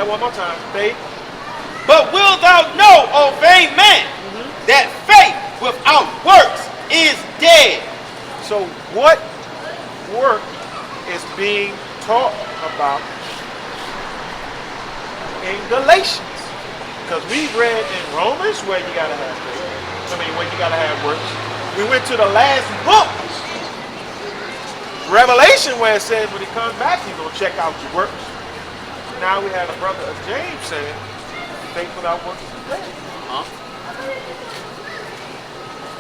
that one more time. Faith. But wilt thou know, O vain man, that faith without works is dead. So what work is being taught about in Galatians? Because we read in Romans where you gotta have faith. Where you gotta have works. We went to the last book, Revelation, where it says when he comes back, he's gonna check out your works. Now we have a brother of James saying, faith without works is dead.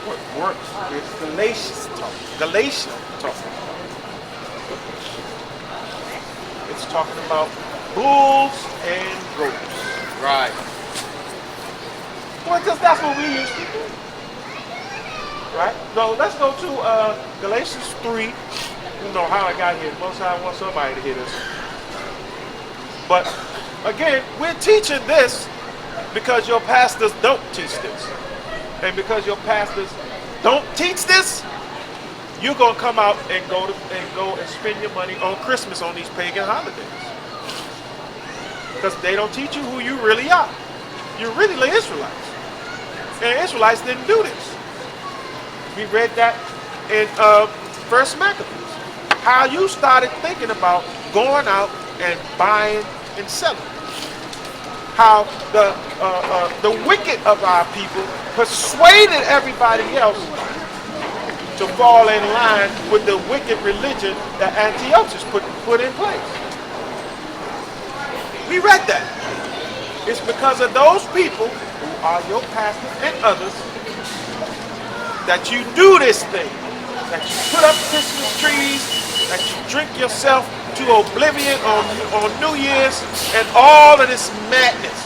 What works? It's Galatians talk. Galatians talk. It's talking about bulls and goats. Right. Well, just that's what we used to do. Right? So let's go to Galatians 3. You know how I got here. Most I want somebody to hear this. But again, we're teaching this because your pastors don't teach this. And because your pastors don't teach this, you're gonna come out and go and spend your money on Christmas on these pagan holidays. Because they don't teach you who you really are. You're really the Israelites. And the Israelites didn't do this. We read that in First Maccabees. How you started thinking about going out and buying and selling. How the wicked of our people persuaded everybody else to fall in line with the wicked religion that Antiochus put in place. We read that. It's because of those people who are your pastors and others that you do this thing, that you put up Christmas trees, that you drink yourself to oblivion on New Year's, and all of this madness.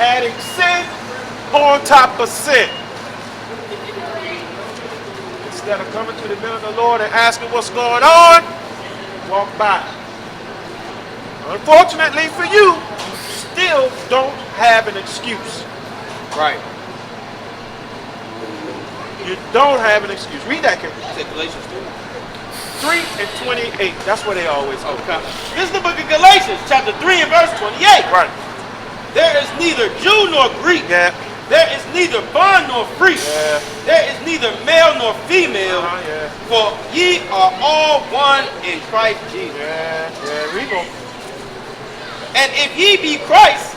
Adding sin on top of sin. Instead of coming to the middle of the Lord and asking what's going on, walk by. Unfortunately for you, you still don't have an excuse. Right. You don't have an excuse. Read that, Kim. Is it Galatians 3 and 28. That's where they always go. Okay. This is the book of Galatians, chapter 3 and verse 28. Right. There is neither Jew nor Greek. Yeah. There is neither bond nor free. Yeah. There is neither male nor female. Yeah. For ye are all one in Christ Jesus. Yeah. Read on. And if ye be Christ,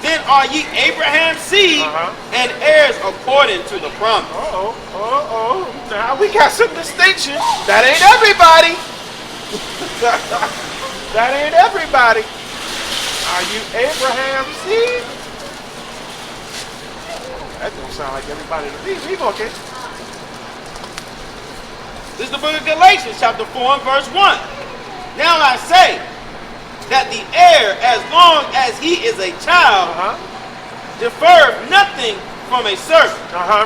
then are ye Abraham's seed and heirs according to the promise. Now we got some distinction. That ain't everybody. That ain't everybody. Are you Abraham's seed? That don't sound like everybody to me. Read on, okay. This is the book of Galatians, chapter 4 and verse 1. Now I say that the heir, as long as he is a child, deferred nothing from a servant,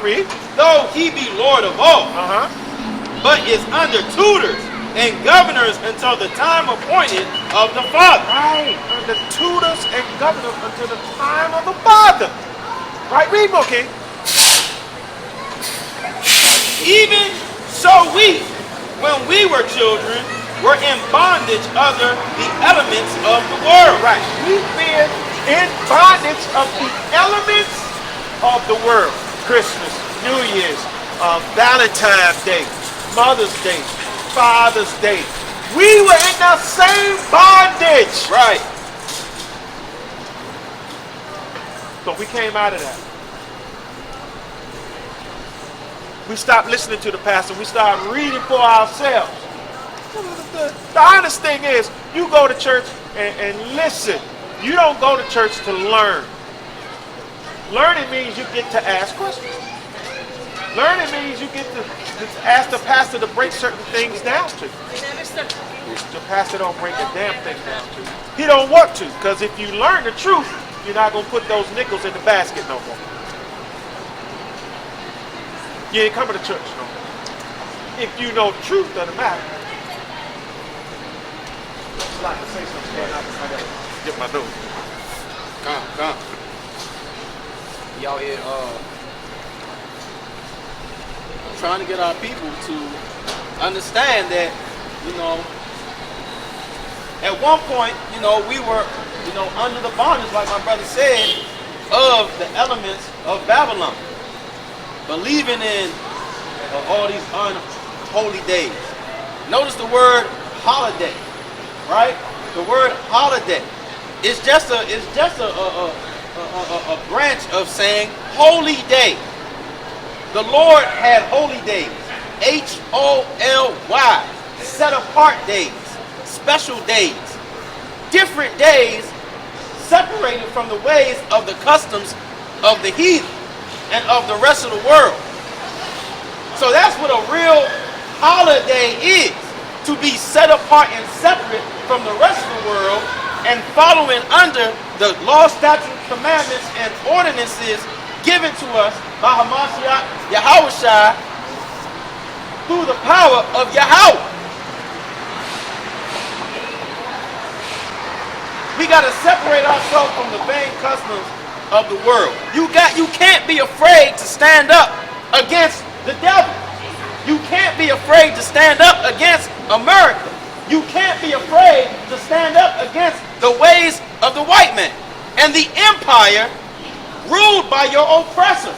Read. though he be Lord of all, but is under tutors and governors until the time appointed of the Father. Right, under tutors and governors until the time of the Father. Right, read more, King. Even so we, when we were children, were in bondage under the elements of the world. Right. We've been in bondage of the elements of the world. Christmas, New Year's, Valentine's Day, Mother's Day, Father's Day. We were in the same bondage. Right. But we came out of that. We stopped listening to the pastor. We started reading for ourselves. The honest thing is, you go to church and listen. You don't go to church to learn. Learning means you get to ask questions. Learning means you get to ask the pastor to break certain things down to you. The pastor don't break a damn thing down to you. He don't want to, because if you learn the truth, you're not going to put those nickels in the basket no more. You ain't coming to church no more. If you know the truth, doesn't matter. I'd like to say something, but I gotta get my nose. Come. Y'all here trying to get our people to understand that, At one point, we were, under the bondage, like my brother said, of the elements of Babylon, believing in all these unholy days. Notice the word holiday, right? The word holiday is just a branch of saying holy day. The Lord had holy days, HOLY, set apart days, special days, different days separated from the ways of the customs of the heathen and of the rest of the world. So that's what a real holiday is, to be set apart and separate from the rest of the world and following under the law, statutes, commandments, and ordinances given to us by Hamashiach Yahushua through the power of Yahweh. We got to separate ourselves from the vain customs of the world. You can't be afraid to stand up against the devil. You can't be afraid to stand up against America. You can't be afraid to stand up against the ways of the white man and the empire ruled by your oppressor.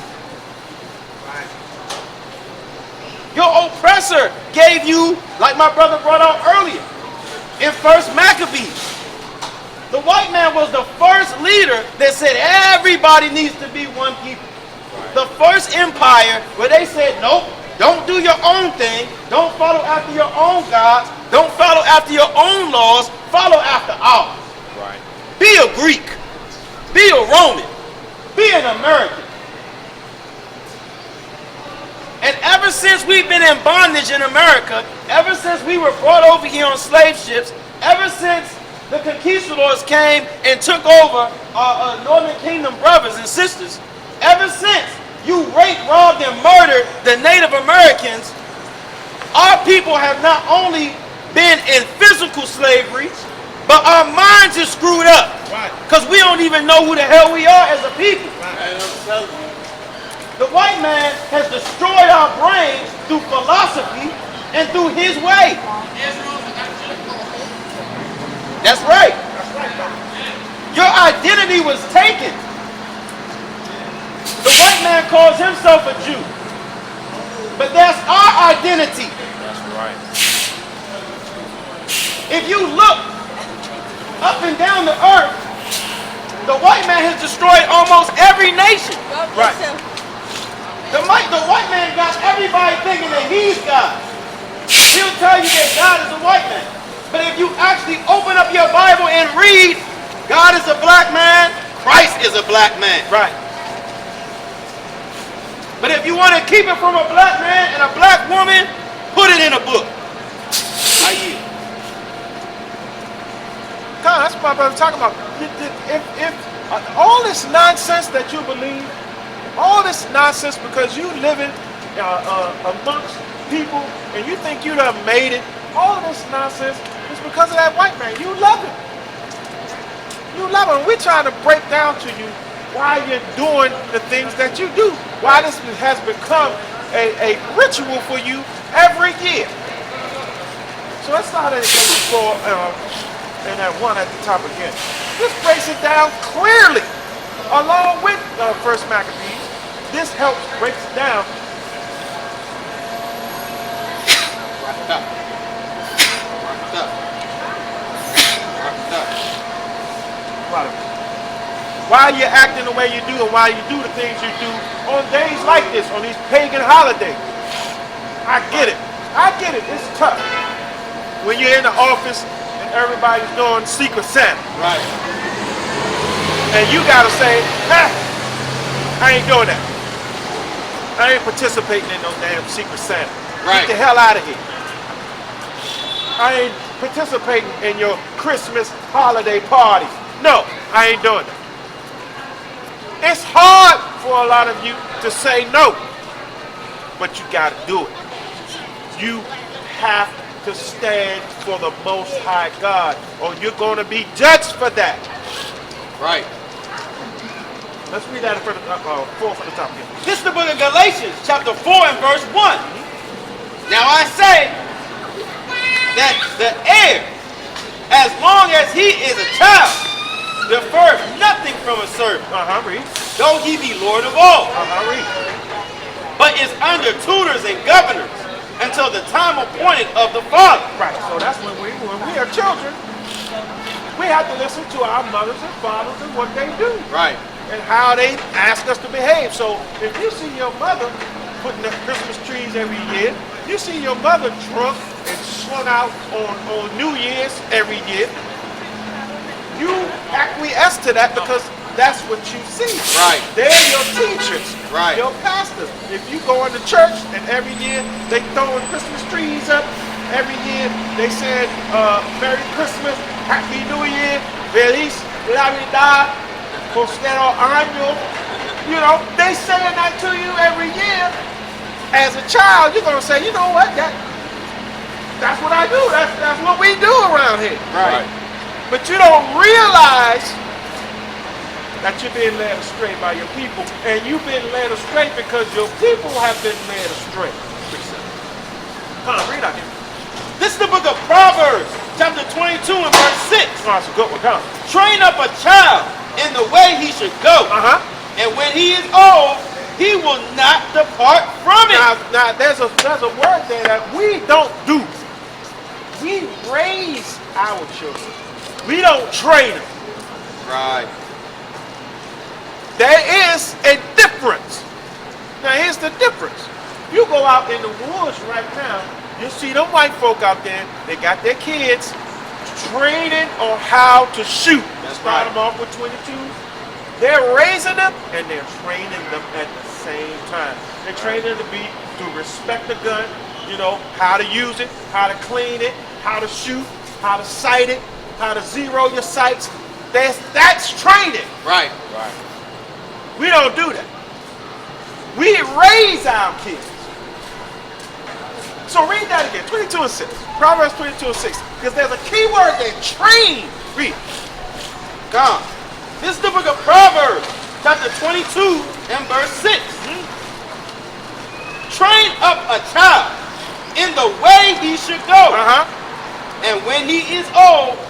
Your oppressor gave you, like my brother brought out earlier, in 1 Maccabees. The white man was the first leader that said everybody needs to be one people. The first empire where they said, nope, don't do your own thing. Don't follow after your own gods. Don't follow after your own laws. Follow after ours. Right. Be a Greek. Be a Roman. Be an American. And ever since we've been in bondage in America, ever since we were brought over here on slave ships, ever since the conquistadors came and took over our Northern Kingdom brothers and sisters, ever since you raped, robbed, and murdered the Native Americans, our people have not only been in physical slavery, but our minds are screwed up. Because we don't even know who the hell we are as a people. The white man has destroyed our brains through philosophy and through his way. That's right. Your identity was taken. The white man calls himself a Jew. But that's our identity. That's right. If you look up and down the earth, the white man has destroyed almost every nation. Right. The white man got everybody thinking that he's God. He'll tell you that God is a white man. But if you actually open up your Bible and read, God is a black man, Christ is a black man. Right. But if you want to keep it from a black man and a black woman, put it in a book. I yield. God, that's what my brother talking about. If all this nonsense that you believe, all this nonsense because you living amongst people and you think you done made it, all of this nonsense is because of that white man. You love him. You love him. We're trying to break down to you why you're doing the things that you do. Why this has become a ritual for you every year. So let's start at before and that one at the top again. This breaks it down clearly, along with First Maccabees. This helps breaks it down. Why you're acting the way you do and why you do the things you do on days like this, on these pagan holidays. I get it. I get it. It's tough. When you're in the office and everybody's doing Secret Santa. Right. And you gotta say, I ain't doing that. I ain't participating in no damn Secret Santa. Right. Get the hell out of here. I ain't participating in your Christmas holiday parties. No, I ain't doing that. It's hard for a lot of you to say no, but you got to do it. You have to stand for the Most High God, or you're going to be judged for that. Right. Let's read that from the 4 from the top here. This is the book of Galatians, chapter 4 and verse 1. Now I say that the heir, as long he is a child, deferreth nothing from a servant, Read. though he be Lord of all, Read. but is under tutors and governors until the time appointed of the Father. Right. So that's when we are children, we have to listen to our mothers and fathers and what they do. Right. And how they ask us to behave. So if you see your mother putting up Christmas trees every year, you see your mother drunk and slung out on New Year's every year, you acquiesce to that because that's what you see. Right. They're your teachers. Right. Your pastors. If you go into church and every year they throwing Christmas trees up, every year they said Merry Christmas, Happy New Year, Feliz Navidad, Prospero Año. You know, they saying that to you every year. As a child, you're gonna say, you know what, that's what I do. That's what we do around here. Right. But you don't realize that you're being led astray by your people, and you've been led astray because your people have been led astray. Come on, read out here. This is the book of Proverbs, chapter 22 and verse 6. Oh, that's a good one. Come on. Train up a child in the way he should go, and when he is old, he will not depart from it. Now there's a word there that we don't do. We raise our children. We don't train them. Right. There is a difference. Now here's the difference. You go out in the woods right now, you see them white folk out there, they got their kids training on how to shoot. That's Start right. them off with 22s. They're raising them and they're training them at the same time. They're training them to respect the gun, you know, how to use it, how to clean it, how to shoot, how to sight it, how to zero your sights. That's training. Right. Right. We don't do that. We raise our kids. So read that again, 22 and 6. Proverbs 22 and 6. Because there's a key word there, train. Read. Come. This is the book of Proverbs, chapter 22 and verse 6. Train up a child in the way he should go. And when he is old,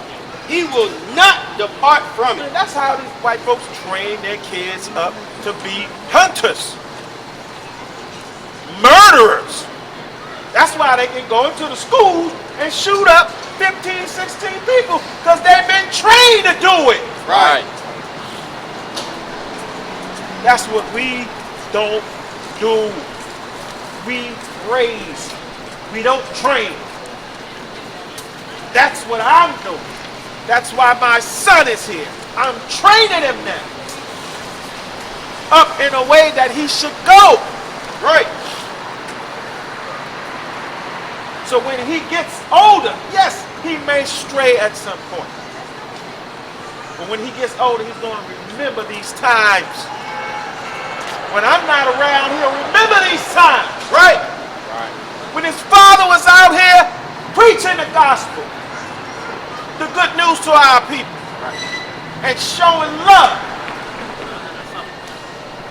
he will not depart from it. And that's how these white folks train their kids up to be hunters, murderers. That's why they can go into the schools and shoot up 15, 16 people, because they've been trained to do it. Right. That's what we don't do. We raise. We don't train. That's what I'm doing. That's why my son is here. I'm training him now up in a way that he should go. Right. So when he gets older, yes, he may stray at some point. But when he gets older, he's going to remember these times. When I'm not around, he'll remember these times, right? Right. When his father was out here preaching the gospel, the good news to our people, and showing love,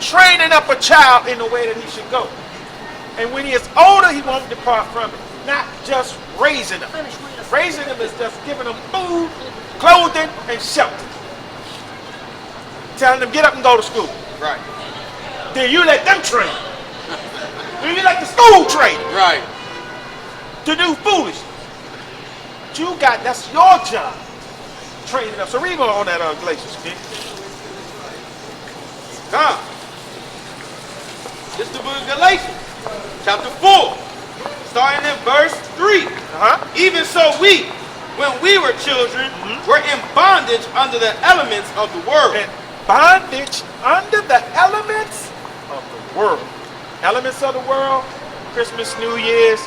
training up a child in the way that he should go. And when he is older, he won't depart from it. Not just raising them. Raising them is just giving them food, clothing, and shelter. Telling them get up and go to school. Right. Then you let them train. Then you let the school train Right. to do foolishness. But that's your job. Training up. So read on that Galatians, kid. Come. This is the book of Galatians, chapter 4, starting in verse 3. Even so we, when we were children, were in bondage under the elements of the world. In bondage under the elements of the world. Elements of the world, Christmas, New Year's,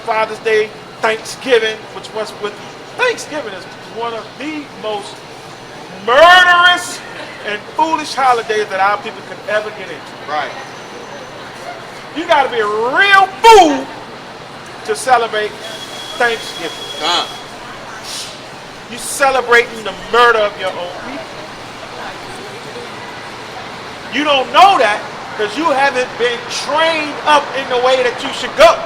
Father's Day, Thanksgiving, which was with Thanksgiving is one of the most murderous and foolish holidays that our people could ever get into. Right. You got to be a real fool to celebrate Thanksgiving. You celebrating the murder of your own people. You don't know that because you haven't been trained up in the way that you should go.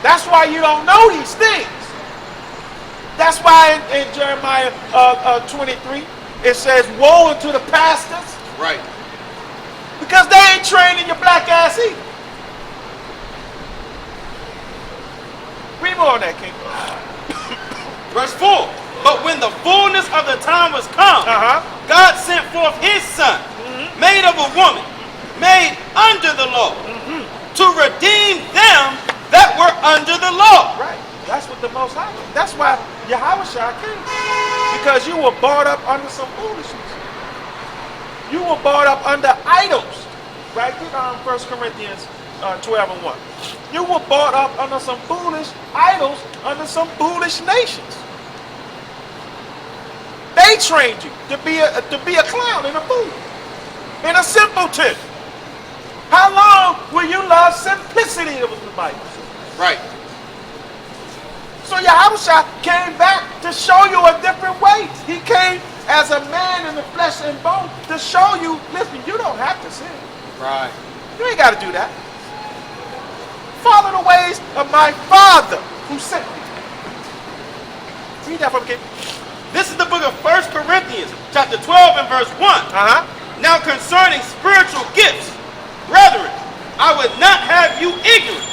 That's why you don't know these things. That's why in Jeremiah 23, it says, woe unto the pastors. Right. Because they ain't training your black ass either. Read more on that, King. Verse 4. But when the fullness of the time was come, God sent forth his son, made of a woman, made under the law, to redeem them that were under the law. Right. That's what the Most High. That's why Yahweh came. Because you were brought up under some foolishness. You were brought up under idols. Right? Get on 1 Corinthians 12 and 1. You were brought up under some foolish idols, under some foolish nations. They trained you to be a clown and a fool and a simpleton. How long will you love simplicity? It was the Bible. Right. So Yahweh came back to show you a different way. He came as a man in the flesh and bone to show you, listen, you don't have to sin. Right. You ain't got to do that. Follow the ways of my Father who sent me. Read that from me. This is the book of 1 Corinthians, chapter 12 and verse 1. Now concerning spiritual gifts, brethren, I would not have you ignorant.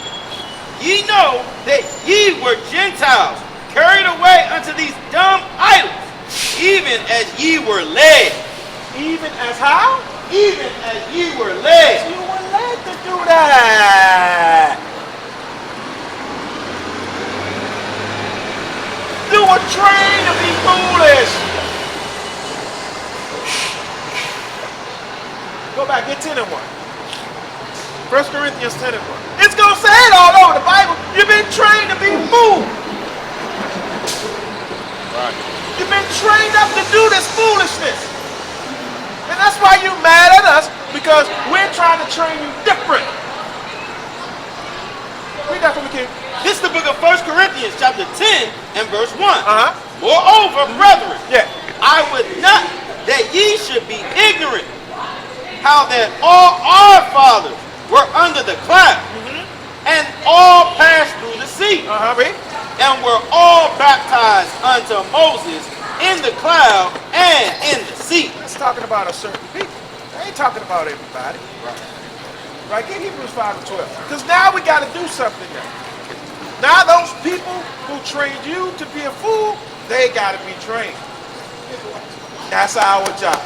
Ye know that ye were Gentiles, carried away unto these dumb idols, even as ye were led. Even as how? Even as ye were led. You were led to do that. You were trained to be foolish. Go back, get 10 and 1. 1 Corinthians 10 and 1. It's going to say it all over the Bible. You've been trained to be fooled. Right. You've been trained up to do this foolishness. And that's why you're mad at us, because we're trying to train you different. Read that from the King. This is the book of 1 Corinthians, chapter 10 and verse 1. Moreover, brethren, I would not that ye should be ignorant how that all our fathers were under the cloud, and all passed through the sea, and were all baptized unto Moses in the cloud and in the sea. It's talking about a certain people. I ain't talking about everybody. Right? Get Hebrews 5 and 12. Because now we got to do something now. Now those people who trained you to be a fool, they got to be trained. That's our job.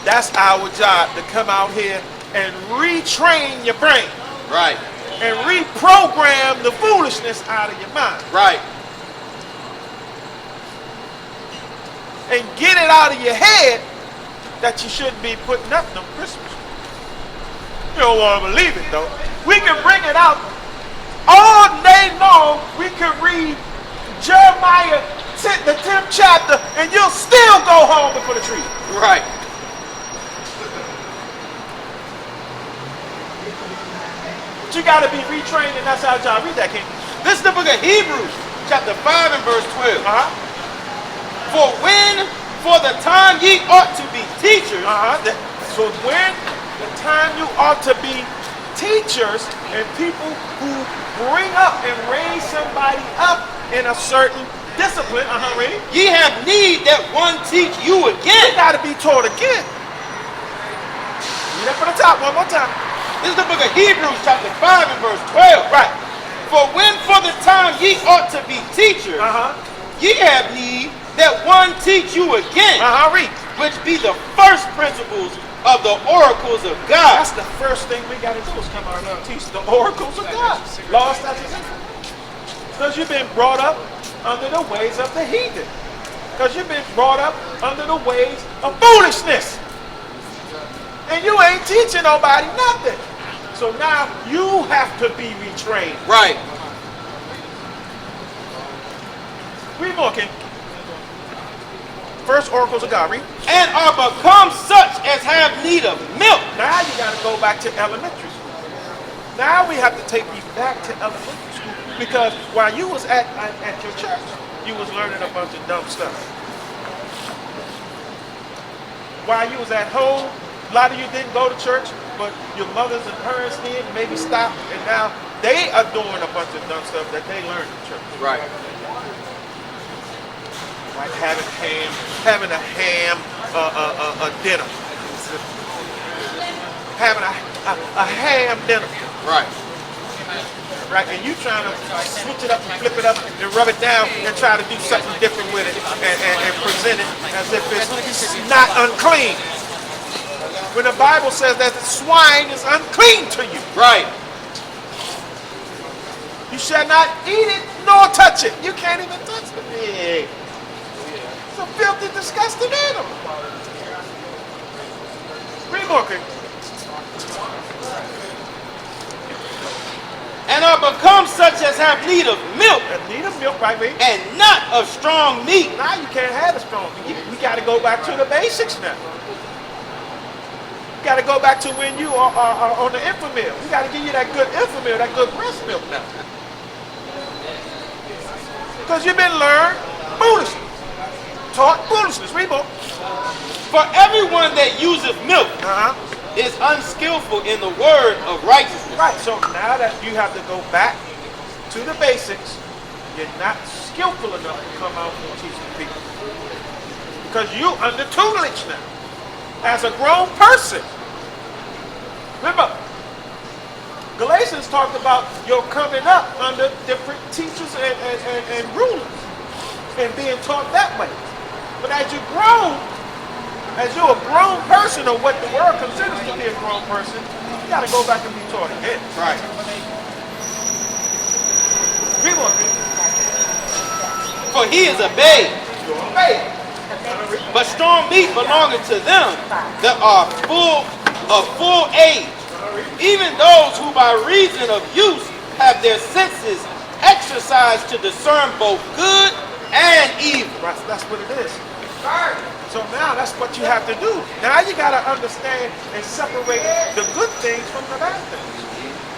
That's our job, to come out here and retrain your brain. Right. And reprogram the foolishness out of your mind. Right. And get it out of your head that you shouldn't be putting nothing on Christmas. You don't want to believe it though. We can bring it out all day long. We can read Jeremiah, the 10th chapter, and you'll still go home and put a tree. Right. But you got to be retrained, and that's our job. Read that, King. This is the book of Hebrews, chapter 5 and verse 12. For when, for the time ye ought to be teachers. So when the time you ought to be teachers and people who bring up and raise somebody up in a certain discipline. Read. Ye have need that one teach you again. You got to be taught again. Read that from the top one more time. This is the book of Hebrews, chapter 5 and verse 12. Right. For when for the time ye ought to be teachers, ye have need that one teach you again, Read. which be the first principles of the oracles of God. That's the first thing we got to do, is come out and teach the oracles of God. Law, statutes, and because you've been brought up under the ways of the heathen. Because you've been brought up under the ways of foolishness. And you ain't teaching nobody nothing. So now you have to be retrained. Right. Read more, King. First oracles of God. Read. And are become such as have need of milk. Now you got to go back to elementary school. Now we have to take you back to elementary school, because while you was at your church, you was learning a bunch of dumb stuff. While you was at home, a lot of you didn't go to church, but your mothers and parents did, maybe stopped, and now they are doing a bunch of dumb stuff that they learned in church. Right. Like having a ham dinner. Having a ham dinner. Right. Right, and you trying to switch it up and flip it up and rub it down and try to do something different with it and present it as if it's not unclean. When the Bible says that the swine is unclean to you. Right. You shall not eat it nor touch it. You can't even touch the pig. It's a filthy, disgusting animal. Read more, King. And are become such as have need of milk. And need of milk, right, baby? And not of strong meat. Now you can't have the strong meat. We got to go back to the basics now. You got to go back to when you are on the infant milk. We got to give you that good infant milk, that good breast milk now. Because you've been learned foolishness. Taught foolishness. Read more. For everyone that useth milk is unskillful in the word of righteousness. Right, so now that you have to go back to the basics, you're not skillful enough to come out and teach the people. Because you under tutelage now, as a grown person. Remember, Galatians talked about your coming up under different teachers and rulers and being taught that way. But as you grow, as you're a grown person, or what the world considers to be a grown person, you got to go back and be taught again. Right. Read more, King. For he is a babe. You're a babe. But strong meat belongeth to them that are of full age, even those who by reason of use have their senses exercised to discern both good and evil. Right, that's what it is. So now that's what you have to do. Now you got to understand and separate the good things from the bad things.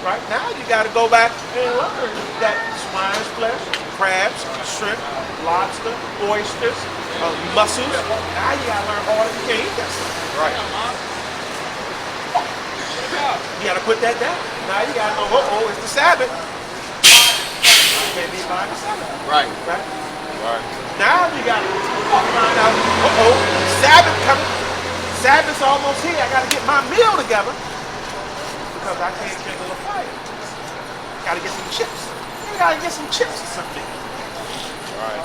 Right now you got to go back and learn that swine's flesh, crabs, shrimp, lobster, oysters, mussels. Now you got to learn all that you can't eat that stuff. Right. You got to put that down. Now you got to know, it's the Sabbath. You can't be by the Sabbath. Right. Right? Right. Now you got to find out, Sabbath coming. Sabbath's almost here. I got to get my meal together because I can't kindle a fire. Got to get some chips. You got to get some chips or something. Right.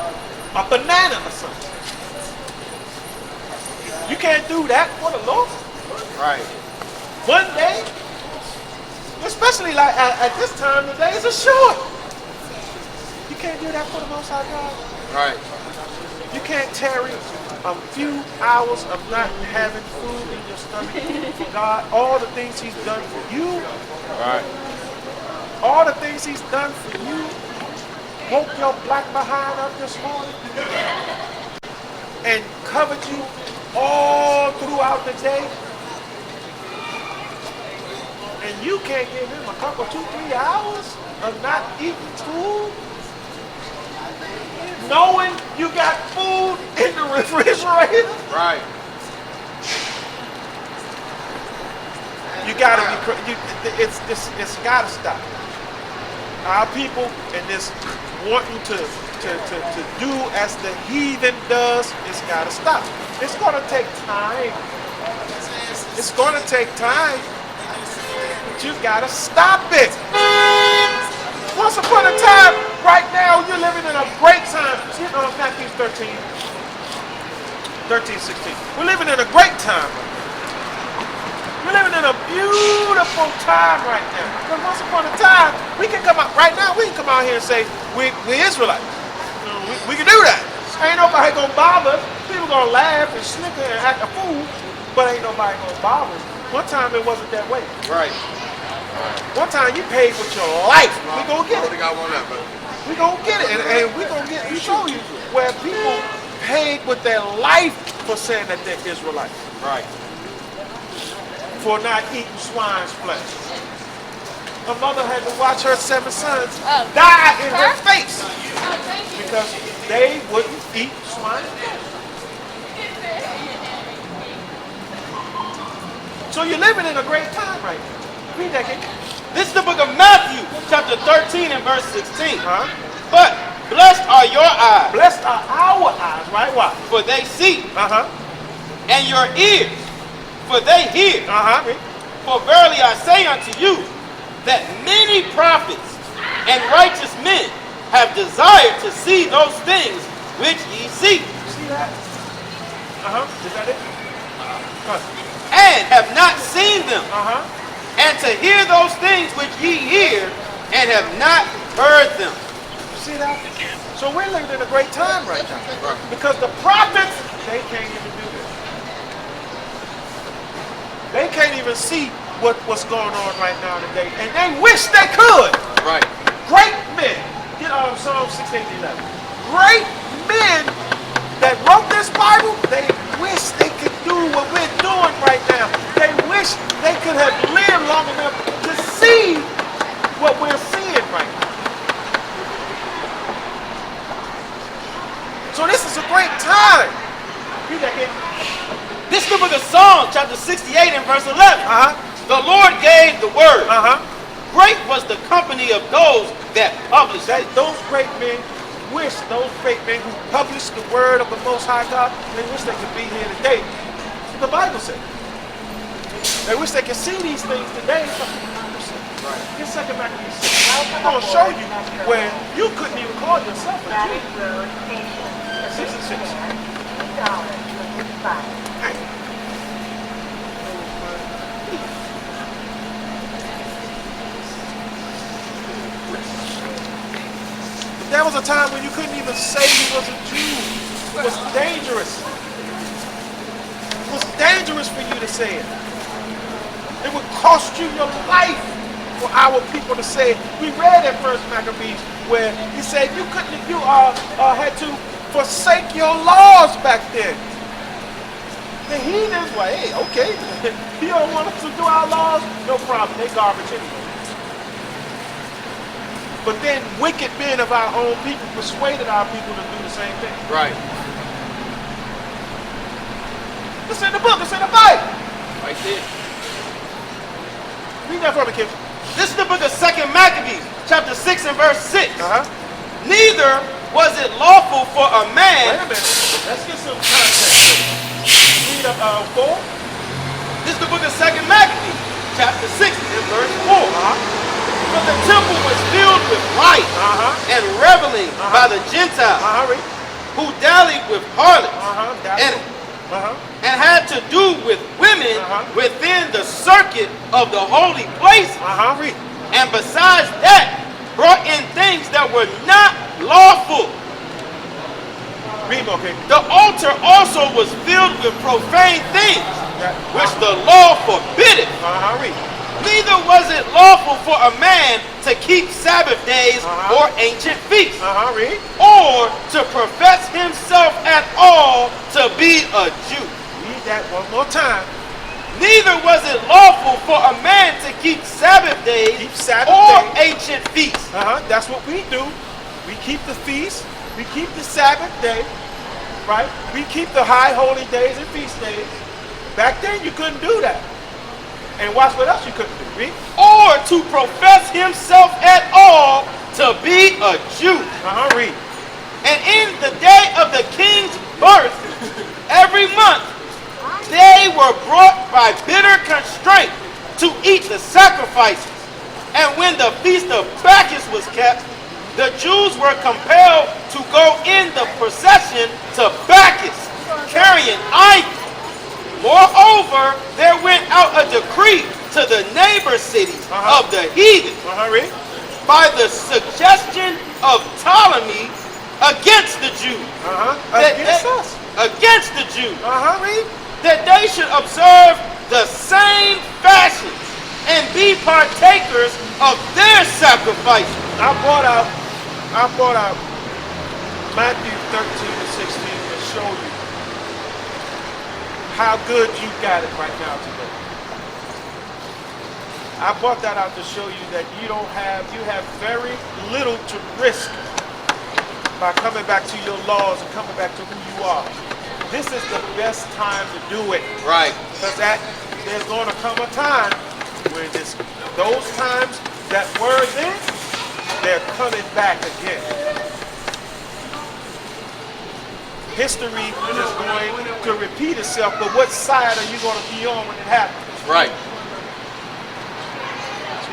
A banana or something. You can't do that for the Lord. Right. One day, especially like at this time, the days are short. You can't do that for the Most High God. Right. You can't tarry a few hours of not having food in your stomach for God. All the things He's done for you. Right. All the things He's done for you. Woke your black behind up this morning and covered you all throughout the day. And you can't give Him a couple, 2-3 hours of not eating food. Knowing you got food in the refrigerator. Right. You gotta be. It's gotta stop. Our people and this wanting to do as the heathen does, it's gotta stop. It's gonna take time. It's gonna take time. But you gotta stop it. Once upon a time, right now, you're living in a great time. You know, Matthew 13, 16. We're living in a great time. We're living in a beautiful time right now. Because once upon a time, we can come out, right now, we can come out here and say, we Israelites. We can do that. Ain't nobody gonna bother us. People gonna laugh and snicker and act a fool, but ain't nobody gonna bother us. One time it wasn't that way. Right. One time you paid with your life. We gonna get it. got one up, We gonna get it, and we gonna show you where people paid with their life for saying that they're Israelites, Right. for not eating swine's flesh. A mother had to watch her 7 sons die in her face because they wouldn't eat swine's flesh. So you're living in a great time right now. Read that, King. This is the book of Matthew, chapter 13 and verse 16. Uh-huh. But blessed are your eyes, Blessed are our eyes, right? Why? for they see, Uh-huh. and your ears, for they hear. Uh-huh. For verily I say unto you, that many prophets and righteous men have desired to see those things which ye see, You see that? Uh-huh. Is that it? and have not seen them, Uh-huh. and to hear those things which ye hear, and have not heard them. You see that? So we're living in a great time right now. Because the prophets, they can't even do this. They can't even see what's going on right now today. And they wish they could. Right. Great men. Get Psalm 16:11. Great men that wrote this Bible, they wish they could do what we're doing right now. They wish they could have lived long enough to see what we're seeing right now. So this is a great time. Read that again. This is the book of Psalms, chapter 68 and verse 11. Uh-huh. The Lord gave the word. Uh-huh. Great was the company of those that published it. Those great men wish, those great men who published the word of the Most High God, they wish they could be here today. The Bible said. They wish they could see these things today. Right. Get second back to this. I'm going to show you where you couldn't even call yourself a Jew. 66. There was a time when you couldn't even say you was a Jew. It was dangerous. It was dangerous for you to say it. It would cost you your life for our people to say it. We read at First Maccabees where he said you had to forsake your laws back then. The heathens were, hey, okay, you don't want us to do our laws? No problem, they garbage anyway. But then wicked men of our own people persuaded our people to do the same thing. Right. It's in the book, it's in the Bible. Right there. Read that for me, kids. This is the book of 2 Maccabees, chapter 6 and verse 6. Uh-huh. Neither was it lawful for a Wait man. a minute. Let's get some context. Read up 4. This is the book of 2 Maccabees, chapter 6 and verse 4. Uh-huh. For the temple was filled with riot Uh-huh. and reveling by the Gentiles, Uh-huh. Read. who dallied with harlots Uh-huh. and, Uh-huh. and had to do with women within the circuit of the holy places. Uh-huh. Read. And besides that, brought in things that were not lawful. Read more, okay. The altar also was filled with profane things, which the law forbiddeth. Uh-huh. Read. Neither was it lawful for a man to keep Sabbath days or ancient feasts, Uh-huh. Read. or to profess himself at all to be a Jew. Read that one more time. Neither was it lawful for a man to keep Sabbath days Keep Sabbath or days. ancient feasts. Uh-huh. That's what we do. We keep the feast. We keep the Sabbath day. Right? We keep the high holy days and feast days. Back then you couldn't do that. And watch what else you couldn't do. Read. Or to profess himself at all to be a Jew. Uh-huh. Read. And in the day of the king's birth, every month, they were brought by bitter constraint to eat the sacrifices. And when the feast of Bacchus was kept, the Jews were compelled to go in the procession to Bacchus, carrying idols. Moreover, there went out a decree to the neighbor cities of the heathen Uh-huh. Read. by the suggestion of Ptolemy against the Jews. Uh-huh. That Against they- us. Against the Jews. Uh-huh. Read. That they should observe the same fashions and be partakers of their sacrifices. I brought out Matthew 13 and 16 to show you how good you got it right now today. I brought that out to show you that you have very little to risk by coming back to your laws and coming back to who you are. This is the best time to do it. Right. Because there's going to come a time where this Those times that were then, they're coming back again. History is going to repeat itself, but what side are you going to be on when it happens? Right.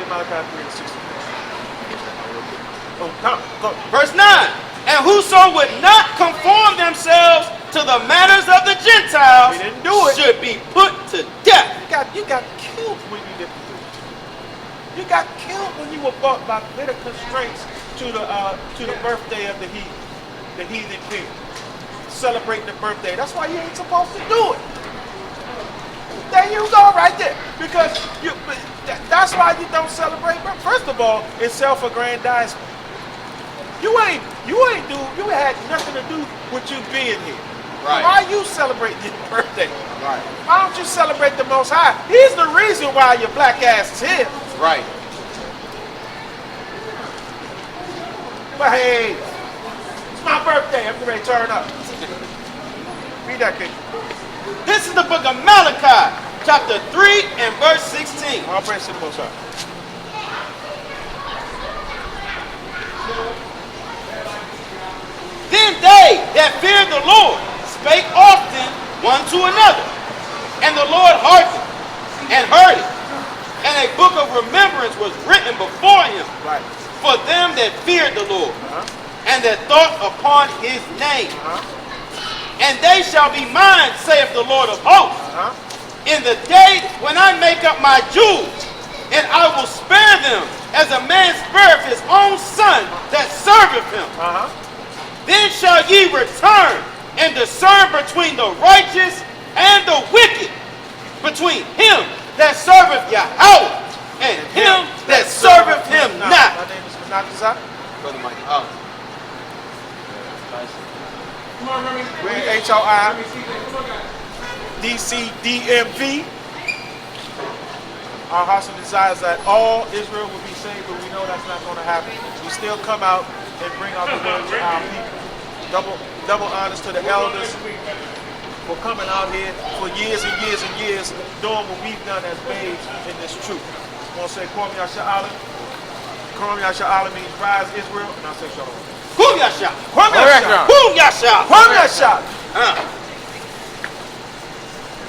Malachi 3:16. Oh, come, go. Verse 9. And whoso would not conform themselves to the manners of the Gentiles We didn't do it. should be put to death. You got killed when you didn't do it. You got killed when you were brought by bitter constraints to the birthday of the heathen king. Celebrating the birthday. That's why you ain't supposed to do it. There you go, right there. Because that's why you don't celebrate. First of all, it's self-aggrandizement. You had nothing to do with you being here. Right. Why are you celebrating your birthday? Right. Why don't you celebrate the Most High? He's the reason why your black ass is here. Right. But hey, it's my birthday. I'm ready to turn up. Read that, kid. This is the book of Malachi, chapter 3 and verse 16. All praise to the Most High. Then they that feared the Lord spake often one to another, and the Lord hearkened and heard it, and a book of remembrance was written before him Right. for them that feared the Lord, and that thought upon his name. And they shall be mine, saith the Lord of hosts, in the day when I make up my jewels, and I will spare them as a man spareth his own son that serveth him. Then shall ye return and discern between the righteous and the wicked, between him that serveth Yahweh and him that serveth him not. My name is Menachizah. Brother Mike. Oh. We're HOI DCDMV. Our hearts and desires that all Israel will be saved, but we know that's not going to happen. We still come out and bring out the word to our people. Double honors to the elders for coming out here for years and years and years, doing what we've done as babes in this truth. I'm going to say, Kwam Yasha'ala. Kwam Yasha'ala means rise Israel, and I'll say Shalom. Kum Yasha. Kwam Yasha'ala. Kum Yasha. Kwam Yasha'ala.